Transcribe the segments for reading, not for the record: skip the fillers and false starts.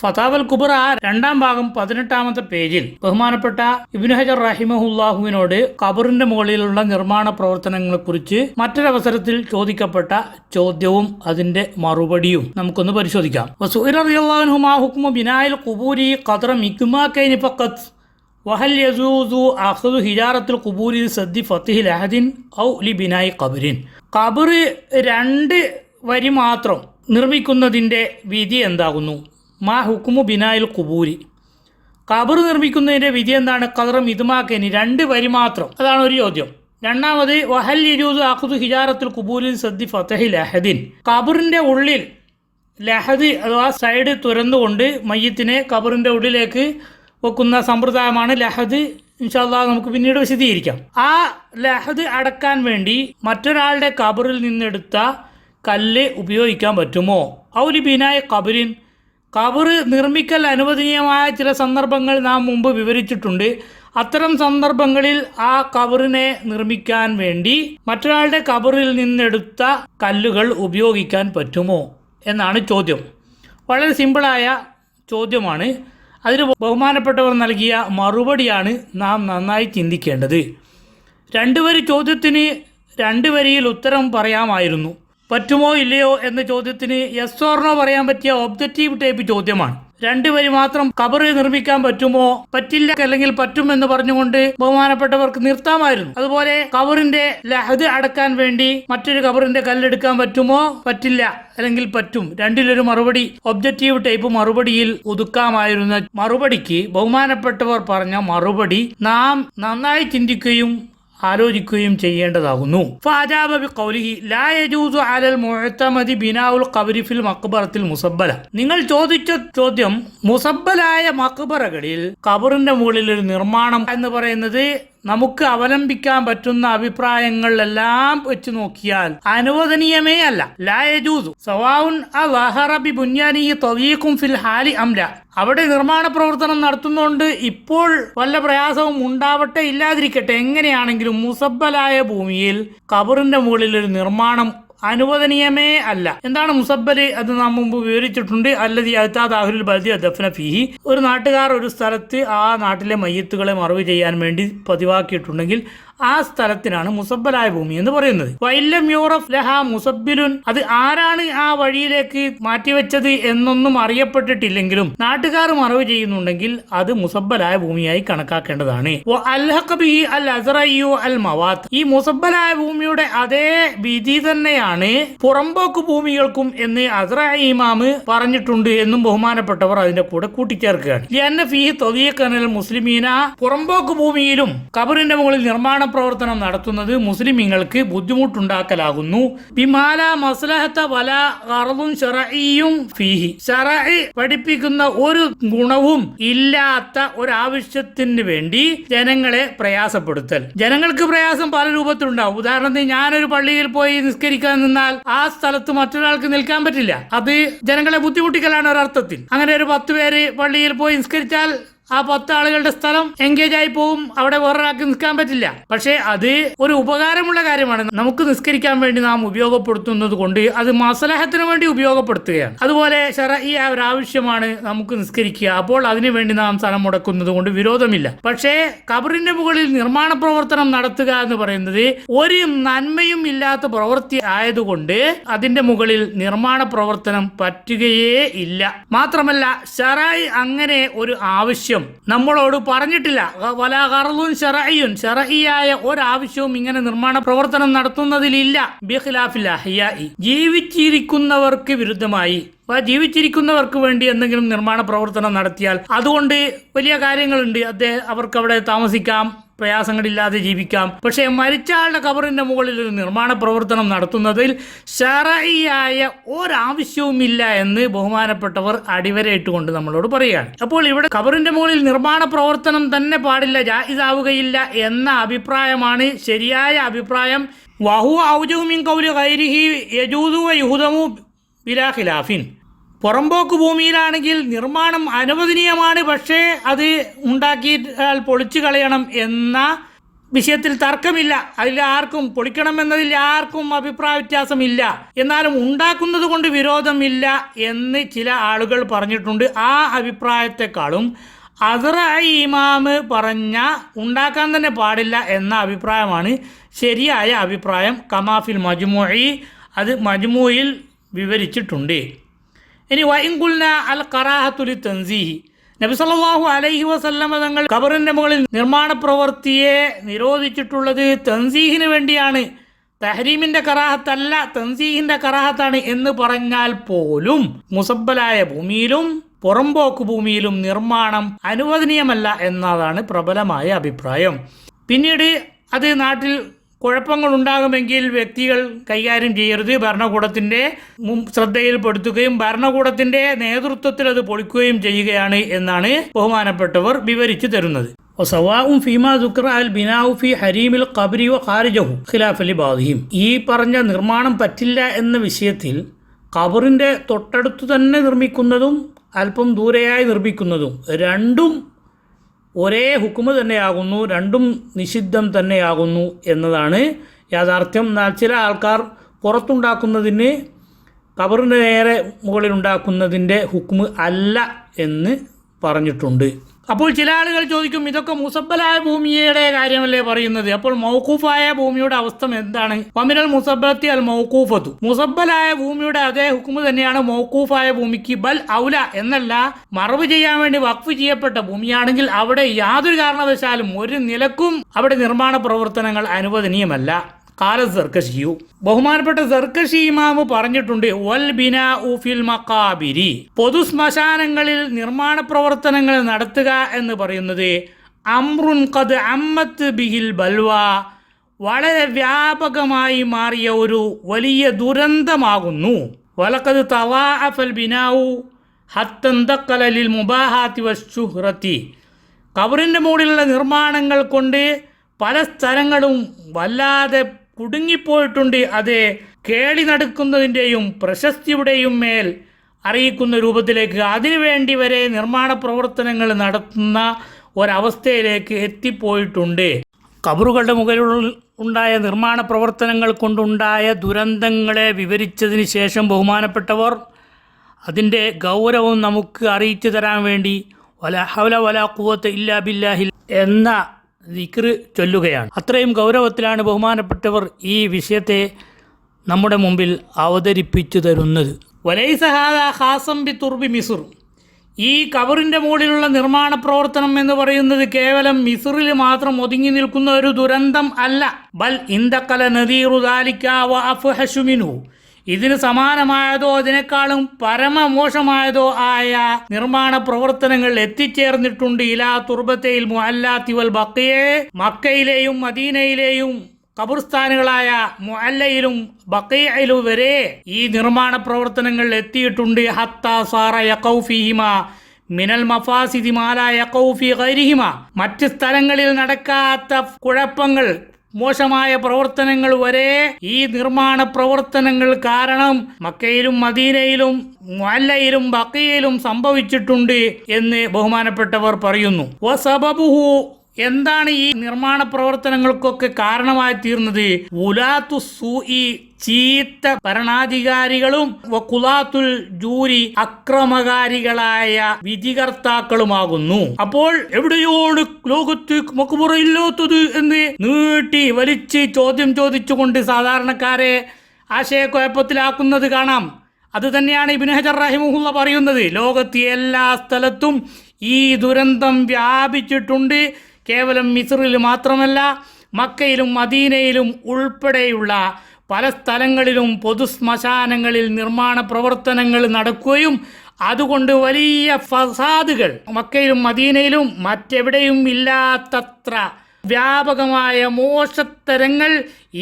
ഫതാവൽ കുബ്ര രണ്ടാം ഭാഗം 18-ാമത്തെ പേജിൽ ബഹുമാനപ്പെട്ട ഇബ്നു ഹജർ റഹിമഹുല്ലാഹുവിനോട് ഖബറിന്റെ മുകളിലുള്ള നിർമ്മാണ പ്രവർത്തനങ്ങളെക്കുറിച്ച് മറ്റൊരവസരത്തിൽ ചോദിക്കപ്പെട്ട ചോദ്യവും അതിന്റെ മറുപടിയും നമുക്കൊന്ന് പരിശോധിക്കാം. വസുഇല റളിയല്ലാഹു അൻഹു മാ ഹുക്മു ബിനാഇൽ ഖുബൂരി ഖദ്റ മിക്മാകൈനി ഫഖത്ത് വഹൽ യജൂസു അഖ്ദു ഹിജാറത്തുൽ ഖുബൂരി സദ്ദി ഫത്ഹിൽ അഹദിൻ ഔ ലിബിനായി ഖബറിൻ. ഖബർ രണ്ട് വരി മാത്രം നിർമ്മിക്കുന്നതിന്റെ വിധി എന്താകുന്നു? മാ ഹുക്കുമു ബിനായിൽ ഖുബൂരി, ഖബർ നിർമ്മിക്കുന്നതിൻ്റെ വിധി എന്താണ്? ഖദ്റ ഇദ്മാക്കനി, രണ്ട് വരി മാത്രം. അതാണ് ഒരു ചോദ്യം. രണ്ടാമത് വഹൽ യജൂസു അഖ്ദു ഹിജാറത്തുൽ ഖുബൂരി സദ്ദി ഫത്ഹിൽ അഹദിൻ, ഖബറിൻ്റെ ഉള്ളിൽ ലഹദ് അഥവാ സൈഡ് തുറന്നുകൊണ്ട് മയ്യത്തിനെ ഖബറിൻ്റെ ഉള്ളിലേക്ക് വെക്കുന്ന സമ്പ്രദായമാണ് ലഹദ്. ഇൻഷാ അല്ലാഹ് നമുക്ക് പിന്നീട് വിശദീകരിക്കാം. ആ ലഹദ് അടക്കാൻ വേണ്ടി മറ്റൊരാളുടെ ഖബറിൽ നിന്നെടുത്ത കല്ല് ഉപയോഗിക്കാൻ പറ്റുമോ? ഔലി ബിനായ ഖബറിൻ, ഖബർ നിർമ്മിക്കൽ അനുവദനീയമായ ചില സന്ദർഭങ്ങൾ നാം മുമ്പ് വിവരിച്ചിട്ടുണ്ട്. അത്തരം സന്ദർഭങ്ങളിൽ ആ ഖബറിനെ നിർമ്മിക്കാൻ വേണ്ടി മറ്റൊരാളുടെ ഖബറിൽ നിന്നെടുത്ത കല്ലുകൾ ഉപയോഗിക്കാൻ പറ്റുമോ എന്നാണ് ചോദ്യം. വളരെ സിമ്പിളായ ചോദ്യമാണ്. അതിന് ബഹുമാനപ്പെട്ടവർ നൽകിയ മറുപടിയാണ് നാം നന്നായി ചിന്തിക്കേണ്ടത്. രണ്ട് വരി ചോദ്യത്തിന് രണ്ട് വരിയിൽ ഉത്തരം പറയാമായിരുന്നു. പറ്റുമോ ഇല്ലയോ എന്ന ചോദ്യത്തിന് യെസ് ഓർ നോ പറയാൻ പറ്റിയ ഒബ്ജക്റ്റീവ് ടൈപ്പ് ചോദ്യമാണ്. രണ്ട് വരി മാത്രം ഖബർ നിർമ്മിക്കാൻ പറ്റുമോ, പറ്റില്ല അല്ലെങ്കിൽ പറ്റും എന്ന് പറഞ്ഞുകൊണ്ട് ബഹുമാനപ്പെട്ടവർക്ക് നിർത്താമായിരുന്നു. അതുപോലെ ഖബറിന്റെ ലഹദ് അടക്കാൻ വേണ്ടി മറ്റൊരു ഖബറിന്റെ കല്ലെടുക്കാൻ പറ്റുമോ, പറ്റില്ല അല്ലെങ്കിൽ പറ്റും, രണ്ടിലൊരു മറുപടി ഒബ്ജക്റ്റീവ് ടൈപ്പ് മറുപടിയിൽ ഒതുക്കാമായിരുന്ന മറുപടിക്ക് ബഹുമാനപ്പെട്ടവർ പറഞ്ഞ മറുപടി നാം നന്നായി ചിന്തിക്കുകയും ആലോചിക്കുകയും ചെയ്യേണ്ടതാകുന്നു. ഫഅജാബ ബിഖൗലിഹി ലാ യജൂസു അലൽ മുഅ്തമദി ബിനാഉൽ ഖബ്രി ഫിൽ മഖ്ബറത്തിൽ മുസബ്ബല. നിങ്ങൾ ചോദിച്ച ചോദ്യം മുസബ്ബലായ മഖ്ബറകളിൽ ഖബറിന്റെ മുകളിൽ ഒരു നിർമ്മാണം എന്ന് പറയുന്നത് നമുക്ക് അവലംബിക്കാൻ പറ്റുന്ന അഭിപ്രായങ്ങളിലെല്ലാം വെച്ച് നോക്കിയാൽ അനുവദനീയമേ അല്ല. ലാ യജൂസു സവാഉൻ അളഹറ ബി ബുൻയാനിഹി തദീഖുൻ ഫിൽ ഹാലി അംല. അവിടെ നിർമ്മാണ പ്രവർത്തനം നടത്തുന്നതുകൊണ്ട് ഇപ്പോൾ വല്ല പ്രയാസവും ഉണ്ടാവട്ടെ ഇല്ലാതിരിക്കട്ടെ, എങ്ങനെയാണെങ്കിലും മുസബ്ബലായ ഭൂമിയിൽ ഖബറിന്റെ മുകളിൽ ഒരു നിർമ്മാണം അനുവദനീയമേ അല്ല. എന്താണ് മുസബ്ബല്? അത് നാം മുമ്പ് വിവരിച്ചിട്ടുണ്ട്. അല്ലദീ അഅ്താദ അഹ്ലുൽ ബൽദി അദ്ഫന ഫീഹി. ഒരു നാട്ടുകാർ ഒരു സ്ഥലത്ത് ആ നാട്ടിലെ മയ്യത്തുകളെ മറവ് ചെയ്യാൻ വേണ്ടി പതിവാക്കിയിട്ടുണ്ടെങ്കിൽ ആ സ്ഥലത്തിനാണ് മുസബ്ബലായ ഭൂമി എന്ന് പറയുന്നത്. വൈല്ലം യൂറഫ് ലഹ മുസബ്ബിലുൻ, അത് ആരാണ് ആ വഴിയിലേക്ക് മാറ്റിവെച്ചത് എന്നൊന്നും അറിയപ്പെട്ടിട്ടില്ലെങ്കിലും നാട്ടുകാർ മറവ് ചെയ്യുന്നുണ്ടെങ്കിൽ അത് മുസബ്ബലായ ഭൂമിയായി കണക്കാക്കേണ്ടതാണ്. അൽഹഖബിഹി അൽ അസ്റഇയു അൽ മവാത്ത്. ഈ മുസബ്ബലായ ഭൂമിയുടെ അതേ വിധി തന്നെയാണ് പുറമ്പോക്ക് ഭൂമികൾക്കും എന്ന് അസ്റഇ ഇമാമ് പറഞ്ഞിട്ടുണ്ട് എന്നും ബഹുമാനപ്പെട്ടവർ അതിന്റെ കൂടെ കൂട്ടിച്ചേർക്കുകയാണ്. ലിഅന്ന ഫീഹി തദീഖനൽ മുസ്ലിമീന, പുറമ്പോക്ക് ഭൂമിയിലും ഖബറിന്റെ മുകളിൽ നിർമ്മാണ പ്രവർത്തനം നടത്തുന്നത് മുസ്ലിമീങ്ങൾക്ക് ബുദ്ധിമുട്ടുണ്ടാക്കലാകുന്നു. ബിമാല മസ്ലഹത വല ഖർദുൻ ശറഇയ്യും ഫീഹി, ശറഇ പഠിപ്പിക്കുന്ന ഒരു ഗുണവും ഇല്ലാത്ത ഒരു ആവശ്യത്തിന് വേണ്ടി ജനങ്ങളെ പ്രയാസപ്പെടുത്തൽ. ജനങ്ങൾക്ക് പ്രയാസം പല രൂപത്തിലുണ്ടാവും. ഉദാഹരണത്തിന് ഞാനൊരു പള്ളിയിൽ പോയി നിസ്കരിക്കാൻ നിന്നാൽ ആ സ്ഥലത്ത് മറ്റൊരാൾക്ക് നിൽക്കാൻ പറ്റില്ല. അത് ജനങ്ങളെ ബുദ്ധിമുട്ടിക്കലാണ് ഒരർത്ഥത്തിൽ. അങ്ങനെ ഒരു 10 പേര് പള്ളിയിൽ പോയി നിസ്കരിച്ചാൽ ആ 10 ആളുകളുടെ സ്ഥലം എൻഗേജ് ആയി പോവും, അവിടെ വേറൊരാൾക്ക് നിൽക്കാൻ പറ്റില്ല. പക്ഷേ അത് ഒരു ഉപകാരമുള്ള കാര്യമാണ്. നമുക്ക് നിസ്കരിക്കാൻ വേണ്ടി നാം ഉപയോഗപ്പെടുത്തുന്നത് കൊണ്ട് അത് മസ്ലഹത്തിന് വേണ്ടി ഉപയോഗപ്പെടുത്തുകയാണ്. അതുപോലെ ശറഈയ ഒരു ആവശ്യമാണ് നമുക്ക് നിസ്കരിക്കുക, അപ്പോൾ അതിനു വേണ്ടി നാം സ്ഥലം മുടക്കുന്നത് കൊണ്ട് വിരോധമില്ല. പക്ഷേ ഖബറിന്റെ മുകളിൽ നിർമ്മാണ പ്രവർത്തനം നടത്തുക എന്ന് പറയുന്നത് ഒരു നന്മയും ഇല്ലാത്ത പ്രവൃത്തി ആയതുകൊണ്ട് അതിന്റെ മുകളിൽ നിർമ്മാണ പ്രവർത്തനം പറ്റുകയേ ഇല്ല. മാത്രമല്ല ശറഈ അങ്ങനെ ഒരു ആവശ്യം നമ്മളോട് പറഞ്ഞിട്ടില്ല. വലാ ഖർദുൻ ശറഇയ്യുൻ, ശറഇയായ ഒരാവശ്യവും ഇങ്ങനെ നിർമ്മാണ പ്രവർത്തനം നടത്തുന്നതിലില്ല. ബിഖിലാഫിൽ അഹ്യാഇ, ജീവിച്ചിരിക്കുന്നവർക്ക് വിരുദ്ധമായി. ജീവിച്ചിരിക്കുന്നവർക്ക് വേണ്ടി എന്തെങ്കിലും നിർമ്മാണ പ്രവർത്തനം നടത്തിയാൽ അതുകൊണ്ട് വലിയ കാര്യങ്ങളുണ്ട്. അവർക്ക് അവിടെ താമസിക്കാം, പ്രയാസങ്ങളില്ലാതെ ജീവിക്കാം. പക്ഷേ മരിച്ച ആളുടെ ഖബറിന്റെ മുകളിൽ ഒരു നിർമ്മാണ പ്രവർത്തനം നടത്തുന്നതിൽ ശറഈയായ ഒരാവശ്യവുമില്ല എന്ന് ബഹുമാനപ്പെട്ടവർ അടിവരയിട്ടുകൊണ്ട് നമ്മളോട് പറയുകയാണ്. അപ്പോൾ ഇവിടെ ഖബറിന്റെ മുകളിൽ നിർമ്മാണ പ്രവർത്തനം തന്നെ പാടില്ല, ജായിസാവുകയില്ല എന്ന അഭിപ്രായമാണ് ശരിയായ അഭിപ്രായം. വഹുവ ഔജഹു മിൻ ഖൗലി ഗൈരിഹി യജൂസു വയുഹ്ദമു ബിലാ ഖിലാഫിൻ. പുറമ്പോക്ക് ഭൂമിയിലാണെങ്കിൽ നിർമ്മാണം അനുവദനീയമാണ്, പക്ഷേ അത് ഉണ്ടാക്കിയാൽ പൊളിച്ചു കളയണം എന്ന വിഷയത്തിൽ തർക്കമില്ല, അതിൽ ആർക്കും പൊളിക്കണമെന്നതിൽ ആർക്കും അഭിപ്രായ വ്യത്യാസമില്ല. എന്നാലും ഉണ്ടാക്കുന്നത് കൊണ്ട് വിരോധമില്ല എന്ന് ചില ആളുകൾ പറഞ്ഞിട്ടുണ്ട്. ആ അഭിപ്രായത്തെക്കാളും അസ്റായി ഇമാമ് പറഞ്ഞ ഉണ്ടാക്കാൻ തന്നെ പാടില്ല എന്ന അഭിപ്രായമാണ് ശരിയായ അഭിപ്രായം. കമാഫിൽ മജ്മുഇ, അത് മജ്മുഇൽ വിവരിച്ചിട്ടുണ്ട്. ഇനി വഇൻകുൽന അൽ ഖറാഹത്തുൽ തൻസീഹി, നബി സല്ലല്ലാഹു അലൈഹി വസല്ലമ തങ്ങൾ ഖബറിൻ്റെ മുകളിൽ നിർമ്മാണ പ്രവൃത്തിയെ നിരോധിച്ചിട്ടുള്ളത് തൻസീഹിന് വേണ്ടിയാണ്, തഹരീമിൻ്റെ കറാഹത്തല്ല, തൻസീഹിൻ്റെ കറാഹത്താണ് എന്ന് പറഞ്ഞാൽ പോലും മുസബ്ബലായ ഭൂമിയിലും പുറംപോക്ക് ഭൂമിയിലും നിർമ്മാണം അനുവദനീയമല്ല എന്നതാണ് പ്രബലമായ അഭിപ്രായം. പിന്നീട് അത് നാട്ടിൽ കുഴപ്പങ്ങൾ ഉണ്ടാകുമെങ്കിൽ വ്യക്തികൾ കൈകാര്യം ചെയ്യരുത്, ഭരണകൂടത്തിൻ്റെ ശ്രദ്ധയിൽപ്പെടുത്തുകയും ഭരണകൂടത്തിൻ്റെ നേതൃത്വത്തിൽ അത് പൊളിക്കുകയും ചെയ്യുകയാണ് എന്നാണ് ബഹുമാനപ്പെട്ടവർ വിവരിച്ചു തരുന്നത്. ഈ പറഞ്ഞ നിർമ്മാണം പറ്റില്ല എന്ന വിഷയത്തിൽ ഖബറിൻ്റെ തൊട്ടടുത്ത് തന്നെ നിർമ്മിക്കുന്നതും അല്പം ദൂരെയായി നിർമ്മിക്കുന്നതും രണ്ടും ഒരേ ഹുക്കുമ് തന്നെയാകുന്നു, രണ്ടും നിഷിദ്ധം തന്നെയാകുന്നു എന്നതാണ് യാഥാർത്ഥ്യം. എന്നാൽ ചില ആൾക്കാർ പുറത്തുണ്ടാക്കുന്നതിന് ഖബറിൻ്റെ നേരെ മുകളിൽ ഉണ്ടാക്കുന്നതിൻ്റെ ഹുക്കുമ് അല്ല എന്ന് പറഞ്ഞിട്ടുണ്ട്. അപ്പോൾ ചില ആളുകൾ ചോദിക്കും, ഇതൊക്കെ മുസബ്ബലായ ഭൂമിയുടെ കാര്യമല്ലേ പറയുന്നത്, അപ്പോൾ മൗഖൂഫായ ഭൂമിയുടെ അവസ്ഥ എന്താണ്? വമിനൽ മുസബ്ബത്തി അൽ മൗഖൂഫത്തു, മുസബ്ബലായ ഭൂമിയുടെ അതേ ഹുക്കുമ് തന്നെയാണ് മൗഖൂഫായ ഭൂമിക്ക്. ബൽ ഔല എന്നല്ല, മറവ് ചെയ്യാൻ വേണ്ടി വഖഫ് ചെയ്യപ്പെട്ട ഭൂമിയാണെങ്കിൽ അവിടെ യാതൊരു കാരണവശാലും ഒരു നിലക്കും അവിടെ നിർമ്മാണ പ്രവർത്തനങ്ങൾ അനുവദനീയമല്ല. കാല സർക്കശിയു, ബഹുമാനപ്പെട്ട സർക്കശി ഇമാമ് പറഞ്ഞിട്ടുണ്ട്, വൽ ബിനാഉ ഫിൽ മഖാബിരി, പൊതു ശ്മശാനങ്ങളിൽ നിർമ്മാണ പ്രവർത്തനങ്ങൾ നടത്തുക എന്ന് പറയുന്നത് അംറുൻ ഖദ് അമ്മത്ത് ബിഹിൽ ബൽവ, വളരെ വ്യാപകമായി മാറിയ ഒരു വലിയ ദുരന്തമാകുന്നു. വലഖദ് തളാഅഫൽ ബിനാഉ ഹത്തന്തഖല ലിൽ മുബാഹാത്തി വശുഹ്റതി, ഖബറിൻ്റെ മുകളിലുള്ള നിർമ്മാണങ്ങൾ കൊണ്ട് പല സ്ഥലങ്ങളും വല്ലാതെ കുടുങ്ങിപ്പോയിട്ടുണ്ട്. അത് കേളി നടക്കുന്നതിൻ്റെയും പ്രശസ്തിയുടെയും മേൽ അറിയിക്കുന്ന രൂപത്തിലേക്ക്, അതിനുവേണ്ടി വരെ നിർമ്മാണ പ്രവർത്തനങ്ങൾ നടത്തുന്ന ഒരവസ്ഥയിലേക്ക് എത്തിപ്പോയിട്ടുണ്ട്. ഖബറുകളുടെ മുകളിൽ ഉണ്ടായ നിർമ്മാണ പ്രവർത്തനങ്ങൾ കൊണ്ടുണ്ടായ ദുരന്തങ്ങളെ വിവരിച്ചതിന് ശേഷം ബഹുമാനപ്പെട്ടവർ അതിൻ്റെ ഗൗരവം നമുക്ക് അറിയിച്ചു തരാൻ വേണ്ടി വലാ ഹൗല വലാ ഖുവത ഇല്ലാ ബില്ലാഹിൽ എന്ന ദിക്ർ ചൊല്ലുകയാണ്. അത്രയും ഗൗരവത്തിലാണ് ബഹുമാനപ്പെട്ടവർ ഈ വിഷയത്തെ നമ്മുടെ മുമ്പിൽ അവതരിപ്പിച്ചു തരുന്നത്. വലൈസ ഹാദാ ഖാസം ബി തുർബി മിസ്ർ, ഈ ഖബറിൻ്റെ മുകളിലുള്ള നിർമ്മാണ പ്രവർത്തനം എന്ന് പറയുന്നത് കേവലം മിസ്റിൽ മാത്രം ഒതുങ്ങി നിൽക്കുന്ന ഒരു ദുരന്തം അല്ല. ബൽ ഇന്തഖല നദീറു ദാലിക വ അഫ്ഹശു മിൻഹു, ഇതിന് സമാനമായതോ അതിനേക്കാളും പരമമോശമായതോ ആയ നിർമ്മാണ പ്രവർത്തനങ്ങൾ എത്തിച്ചേർന്നിട്ടുണ്ട്. ഇലാ തുർബത്തയിൽ മുഅല്ലാത്തി വൽ ബഖിയെ, മക്കയിലെയും മദീനയിലെയും ഖബർസ്ഥാനുകളായ മുഅല്ലയിലും ബഖീഇലും വരെ ഈ നിർമ്മാണ പ്രവർത്തനങ്ങൾ എത്തിയിട്ടുണ്ട്. ഹത്താ സാറ യഖൗ ഫീഹിമാ മിനൽ മഫാസിദി മാ ലാ യഖൗ ഫീ ഗൈരിഹിമാ, മറ്റ് സ്ഥലങ്ങളിൽ നടക്കാത്ത കുഴപ്പങ്ങൾ, മോശമായ പ്രവർത്തനങ്ങൾ വരെ ഈ നിർമ്മാണ പ്രവർത്തനങ്ങൾ കാരണം മക്കയിലും മദീനയിലും മുഅല്ലയിലും ബഖീയിലും സംഭവിച്ചിട്ടുണ്ട് എന്ന് ബഹുമാനപ്പെട്ടവർ പറയുന്നു. വസബബുഹു, എന്താണ് ഈ നിർമ്മാണ പ്രവർത്തനങ്ങൾക്കൊക്കെ കാരണമായി തീർന്നത്? ഉലാത്തു സൂഇ, ചീത്ത ഭരണാധികാരികളും വഖുലാത്തുൽ ജൂരി, അക്രമകാരികളായ വിധികർത്താക്കളുമാകുന്നു. അപ്പോൾ എവിടെയാണ് ലോകത്ത് മഖ്ബറ ഇല്ലാത്തത് എന്ന് നീട്ടി വലിച്ച് ചോദ്യം ചോദിച്ചുകൊണ്ട് സാധാരണക്കാരെ ആശയക്കുഴപ്പത്തിലാക്കുന്നത് കാണാം. അത് തന്നെയാണ് ഇബ്നു ഹജർ റഹിമഹുള്ള പറയുന്നത്. ലോകത്തെ എല്ലാ സ്ഥലത്തും ഈ ദുരന്തം വ്യാപിച്ചിട്ടുണ്ട്. കേവലം മിസ്റിൽ മാത്രമല്ല, മക്കയിലും മദീനയിലും ഉൾപ്പെടെയുള്ള പല സ്ഥലങ്ങളിലും പൊതു ശ്മശാനങ്ങളിൽ നിർമ്മാണ പ്രവർത്തനങ്ങൾ നടക്കുകയും അതുകൊണ്ട് വലിയ ഫസാദുകൾ മക്കയിലും മദീനയിലും മറ്റെവിടെയും ഇല്ലാത്തത്ര വ്യാപകമായ മോശത്തരങ്ങൾ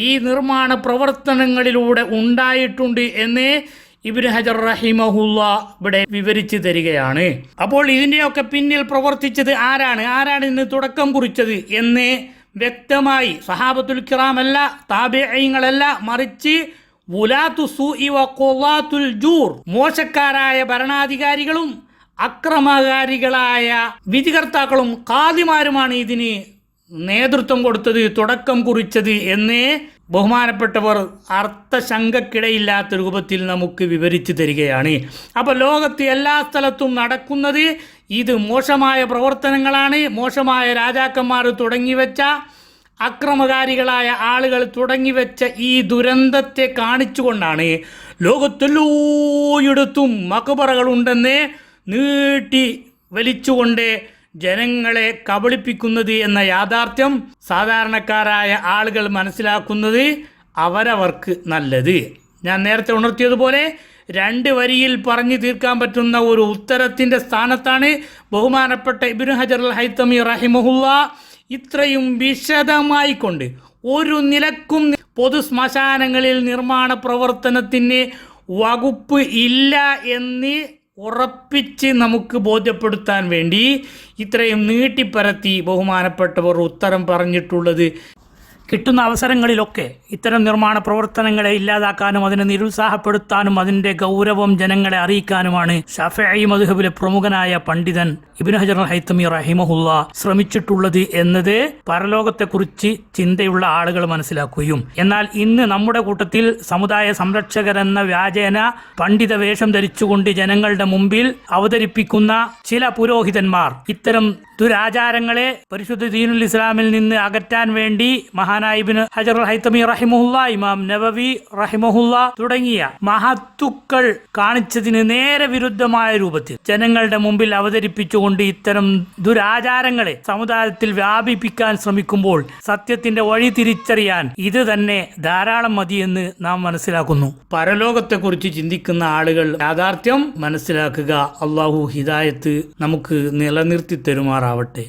ഈ നിർമ്മാണ പ്രവർത്തനങ്ങളിലൂടെ ഉണ്ടായിട്ടുണ്ട് എന്ന് ഇബ്നു ഹജർ റഹിമഹുള്ള ഇവിടെ വിവരിച്ചു തരികയാണ്. അപ്പോൾ ഇതിൻ്റെയൊക്കെ പിന്നിൽ പ്രവർത്തിച്ചത് ആരാണ് ഇന്ന് തുടക്കം കുറിച്ചത് എന്ന് വ്യക്തമായി സഹാബത്തുൽ കിറാമല്ല, താബിഈങ്ങളല്ല, മറിച്ച് വുലാത്തു സൂഇ വ ഖുളാത്തുൽ ജൂർ, മോശക്കാരായ ഭരണാധികാരികളും അക്രമകാരികളായ വിധികർത്താക്കളും ഖാദിമാരുമാണ് ഇതിന് നേതൃത്വം കൊടുത്തത്, തുടക്കം കുറിച്ചത് എന്ന് ബഹുമാനപ്പെട്ടവർ അർത്ഥശങ്കക്കിടയില്ലാത്ത രൂപത്തിൽ നമുക്ക് വിവരിച്ചു തരികയാണ്. അപ്പോൾ ലോകത്ത് എല്ലാ സ്ഥലത്തും നടക്കുന്നത് ഇത് മോശമായ പ്രവർത്തനങ്ങളാണ്. മോശമായ രാജാക്കന്മാർ തുടങ്ങിവെച്ച, അക്രമകാരികളായ ആളുകൾ തുടങ്ങിവെച്ച ഈ ദുരന്തത്തെ കാണിച്ചുകൊണ്ടാണ് ലോകത്തെല്ലായിടത്തും മഖബറകളുണ്ടെന്ന് നീട്ടി വലിച്ചുകൊണ്ട് ജനങ്ങളെ കബളിപ്പിക്കുന്നത് എന്ന യാഥാർത്ഥ്യം സാധാരണക്കാരായ ആളുകൾ മനസ്സിലാക്കുന്നത് അവരവർക്ക് നല്ലത്. ഞാൻ നേരത്തെ ഉണർത്തിയതുപോലെ 2 വരിയിൽ പറഞ്ഞു തീർക്കാൻ പറ്റുന്ന ഒരു ഉത്തരത്തിൻ്റെ സ്ഥാനത്താണ് ബഹുമാനപ്പെട്ട ഇബ്നു ഹജർ അൽ ഹൈതമി റഹിമഹുല്ലാ ഇത്രയും വിശദമായി കൊണ്ട് ഒരു നിലക്കും പൊതു ശ്മശാനങ്ങളിൽ നിർമ്മാണ പ്രവർത്തനത്തിന് വകുപ്പ് ഇല്ല എന്ന് ഉറപ്പിച്ച് നമുക്ക് ബോധ്യപ്പെടുത്താൻ വേണ്ടി ഇത്രയും നീട്ടിപ്പരത്തി ബഹുമാനപ്പെട്ടവർ ഉത്തരം പറഞ്ഞിട്ടുള്ളത്. കിട്ടുന്ന അവസരങ്ങളിലൊക്കെ ഇത്തരം നിർമ്മാണ പ്രവർത്തനങ്ങളെ ഇല്ലാതാക്കാനും അതിനെ നിരുത്സാഹപ്പെടുത്താനും അതിൻ്റെ ഗൗരവം ജനങ്ങളെ അറിയിക്കാനുമാണ് ശാഫിഈ മദ്ഹബിലെ പ്രമുഖനായ പണ്ഡിതൻ ഇബ്നു ഹജർ അൽ ഹൈതമി റഹിമഹുല്ലാ ശ്രമിച്ചിട്ടുള്ളത് എന്നത് പരലോകത്തെക്കുറിച്ച് ചിന്തയുള്ള ആളുകൾ മനസ്സിലാക്കുകയും, എന്നാൽ ഇന്ന് നമ്മുടെ കൂട്ടത്തിൽ സമുദായ സംരക്ഷകരെന്ന വ്യാജേന പണ്ഡിത വേഷം ധരിച്ചുകൊണ്ട് ജനങ്ങളുടെ മുമ്പിൽ അവതരിപ്പിക്കുന്ന ചില പുരോഹിതന്മാർ ഇത്തരം ദുരാചാരങ്ങളെ പരിശുദ്ധ ദീനുൽ ഇസ്ലാമിൽ നിന്ന് അകറ്റാൻ വേണ്ടി മഹാനായ ഇബ്നു ഹജർ അൽ ഹൈതമി റഹിമഹുല്ലാ, ഇമാം നവവി റഹിമഹുല്ലാ തുടങ്ങിയ മഹത്തുക്കൾ കാണിച്ചതിന് നേരെ വിരുദ്ധമായ രൂപത്തിൽ ജനങ്ങളുടെ മുമ്പിൽ അവതരിപ്പിച്ചുകൊണ്ട് ഇത്തരം ദുരാചാരങ്ങളെ സമുദായത്തിൽ വ്യാപിപ്പിക്കാൻ ശ്രമിക്കുമ്പോൾ സത്യത്തിന്റെ വഴി തിരിച്ചറിയാൻ ഇത് തന്നെ ധാരാളം മതിയെന്ന് നാം മനസ്സിലാക്കുന്നു. പരലോകത്തെക്കുറിച്ച് ചിന്തിക്കുന്ന ആളുകൾ യാഥാർത്ഥ്യം മനസ്സിലാക്കുക. അള്ളാഹു ഹിദായത്ത് നമുക്ക് നിലനിർത്തി തരുമാറാവട്ടെ.